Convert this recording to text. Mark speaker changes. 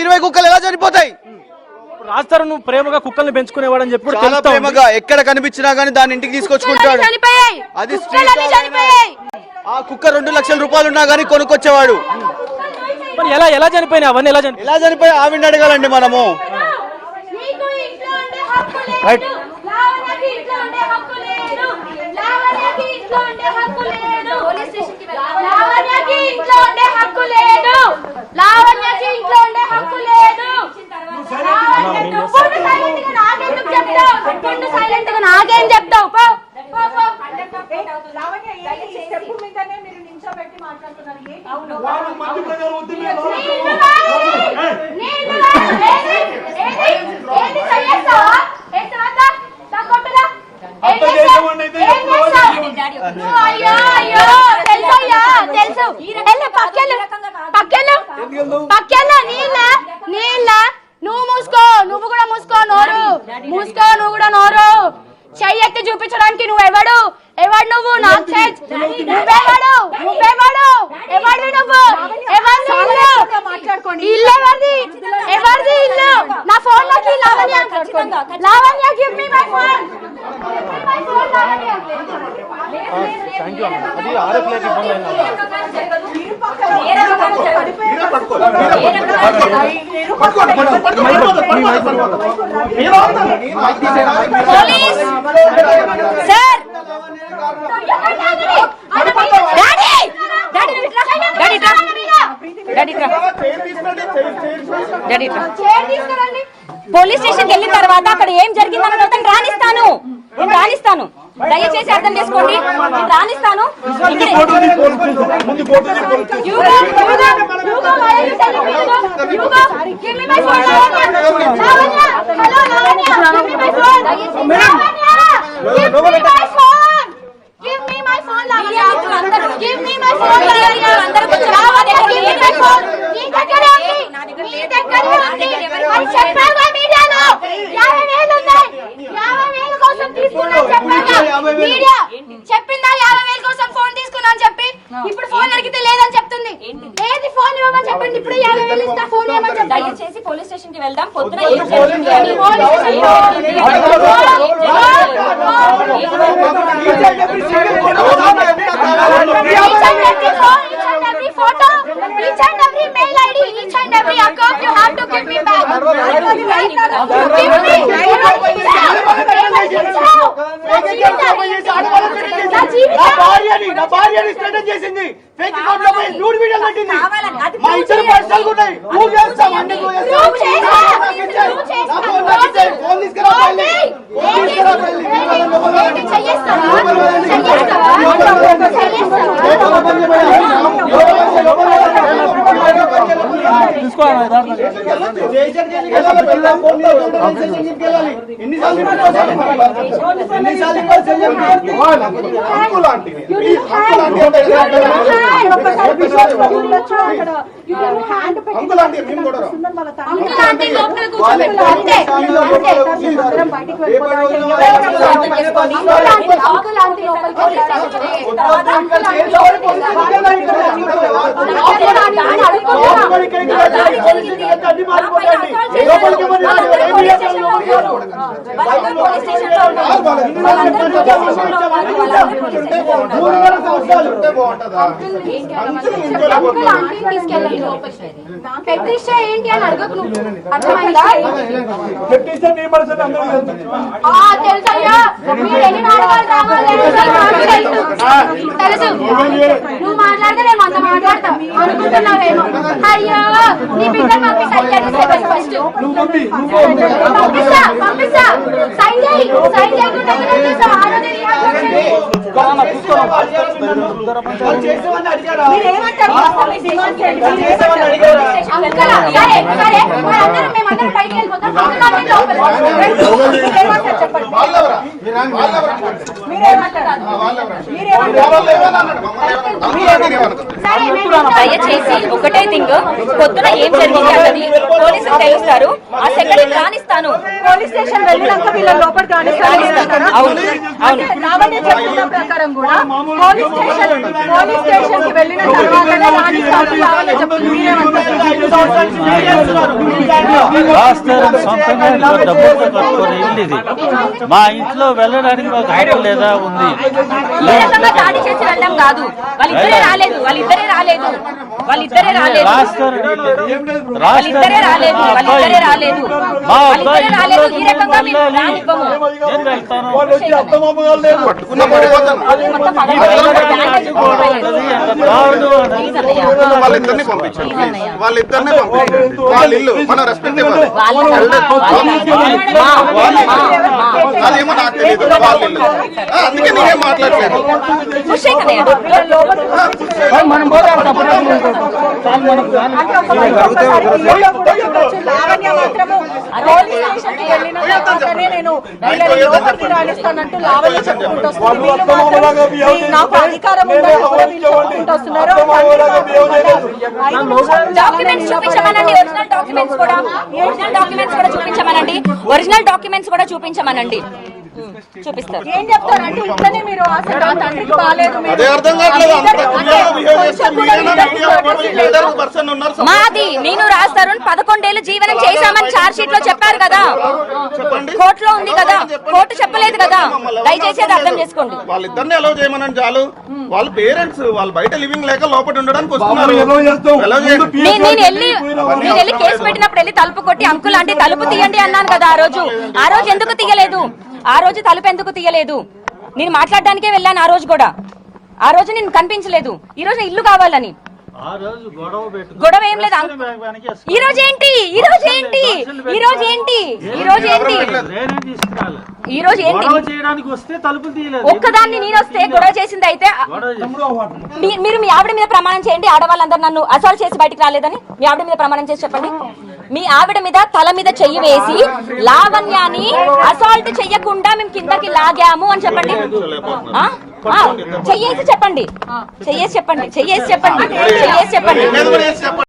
Speaker 1: 20 కుక్కలు ఎలా చనిపోతాయి?
Speaker 2: రాస్తారు నువ్వు ప్రేమగా కుక్కల్ని పెంచుకునేవాడని చెప్పి
Speaker 1: చాలా ప్రేమగా ఎక్కడ కనిపించినా గానీ దాని ఇంటికి తీసుకొచ్చుకుంటాడు. అది ఆ కుక్క 2 లక్షల రూపాయలు ఉన్నా గానీ కొనుక్కొచ్చేవాడు.
Speaker 2: మరి ఎలా చనిపోయినా అవన్నీ ఎలా
Speaker 1: చనిపోయి ఆవిడని అడగాలండి మనము. రైట్
Speaker 3: నాకేం చెప్తావు? నువ్వు మూసుకో, నువ్వు కూడా మూసుకో నోరు, మూసుకో నువ్వు కూడా నోరు. చెయ్యి ఎత్తి చూపించడానికి నువ్వెవడు? ఎవడు నువ్వు? నాకు నువ్వెవడు? ఎవడివి నువ్వు? ఇల్లు ఎవరిది? ఎవరిది ఇల్లు? నా ఫోన్ లోకి Lavanya give me my phone. Sir police station వెళ్ళిన తర్వాత అక్కడ ఏం జరిగిందన్న తర్వాత నేను రాణిస్తాను. దయచేసి అర్థం చేసుకోండి, నేను రాణిస్తాను. చెప్పిందా 50,000 కోసం ఫోన్ తీసుకున్నాను చెప్పి? ఇప్పుడు ఫోన్ అడిగితే లేదని చెప్తుంది. ఏది ఫోన్ ఇవ్వమని చెప్పండి, ఇప్పుడు 50,000 ఇస్తా, ఫోన్ ఇవ్వమని చెప్పండి. దయచేసి పోలీస్ స్టేషన్ కి వెళ్దాం. పొద్దున photo, each and every mail ID, each and every account you have to give me back.
Speaker 1: నా భార్యని స్టేటస్ చేసింది, ఫేక్ అకౌంట్ లో పోయి న్యూడ్ వీడియోలు పెట్టింది. మా ఇద్దరు పర్సనల్ ఉన్నాయి. నువ్వు చేస్తావు అంటే నువ్వు ఫోన్ తీసుకురా. ఏంటి అని అడగకు నువ్వు. అర్థమైందా? తెలుసయ్యా, తెలుసు. నువ్వు మాట్లాడితే నేను అంత మాట్లాడతా అనుకుంటున్నావేమో. అయ్యో నీ బిడ్డ పంపిస్తా, ఫస్ట్ పంపిస్తా. సైన్ చేయకుండా
Speaker 3: దయచేసి ఒకటే థింగ్, పొద్దున ఏం జరిగింది అన్నది పోలీసులు తెలుస్తారు. ఆ సెకండ్ రాణిస్తాను.
Speaker 4: పోలీస్ స్టేషన్ వెళ్ళినాక వీళ్ళ లోపలికి లావణ్య చెప్తున్న ప్రకారం కూడా పోలీస్ స్టేషన్ కి వెళ్ళిన తర్వాతనే రాణిస్తారు లావణ్య చెప్తుంది.
Speaker 5: మా ఇంట్లో వెళ్ళడానికి మాకు హక్కు లేదా ఉంది.
Speaker 3: దాడి చేసి వెళ్ళడం కాదు, వాళ్ళిద్దరే రాలేదు ఈ రకంగా మేము రానివ్వము.
Speaker 6: వాళ్ళిద్దరిని పంపించండి, వాళ్ళిద్దరిని పంపించండి. వాళ్ళ ఇల్లు మన రెస్పెక్ట్ ఇవ్వాలి. అదేమో నాకు తెలియదు, వాళ్ళ ఇల్లు. అందుకే నేనేం మాట్లాడలేదు.
Speaker 4: లావణ్య మాత్రము పోలీస్ స్టేషన్ కి వెళ్ళిన తర్వాతనే నేను లోపలికి రాణిస్తానంటూ లావణ్య చెప్పుకుంటూ వస్తుంది. వీళ్ళు మాత్రం నాకు అధికారం ఉందని కూడా వీళ్ళు చెప్పుకుంటూ వస్తున్నారు.
Speaker 3: డాక్యుమెంట్స్ చూపించమనండి, ఒరిజినల్ డాక్యుమెంట్స్ కూడా చూపించమనండి. చూపిస్తారు.
Speaker 4: ఏం చెప్తారంటే ఇట్లనే మీరు అసలు నా తండ్రికి బాలేదు,
Speaker 6: అదే అర్థం కావట్లేదు.
Speaker 3: మాది నేను రాస్తారు 11 ఏళ్ళు జీవనం చేశామని చార్జ్ షీట్ లో చెప్పారు కదా, కోర్టులో ఉంది కదా, కోర్టు చెప్పలేదు కదా. దయచేసి అది అర్థం చేసుకోండి.
Speaker 6: వాళ్ళిద్దరిని అలౌ చేయమనండి చాలు. వాళ్ళ పేరెంట్స్ వాళ్ళు బయట లివింగ్ లేక లోపల ఉండడానికి వస్తున్నారు.
Speaker 3: నేను వెళ్ళి కేసు పెట్టినప్పుడు వెళ్ళి తలుపు కొట్టి అంకుల్ అంటే తలుపు తీయండి అన్నాను కదా. ఆ రోజు ఎందుకు తీయలేదు? ఆ రోజు తలుపు ఎందుకు తీయలేదు? నేను మాట్లాడడానికే వెళ్ళాను. ఆ రోజు నేను కనిపించలేదు. ఈ రోజు ఇల్లు కావాలని గొడవ ఏం లేదు. ఈ రోజు ఏంటి ఒక్కదాన్ని నేను వస్తే గొడవ చేసింది అయితే మీరు మీ ఆవిడ మీద ప్రమాణం చేయండి. ఆడవాళ్ళందరూ నన్ను అసాల్ట్ చేసి బయటికి రాలేదని మీ ఆవిడ మీద ప్రమాణం చేసి చెప్పండి. మీ ఆవిడ మీద తల మీద చెయ్యి వేసి లావణ్యాన్ని అసాల్ట్ చెయ్యకుండా మేము కిందకి లాగాము అని చెప్పండి. చెయ్యేసి చెప్పండి.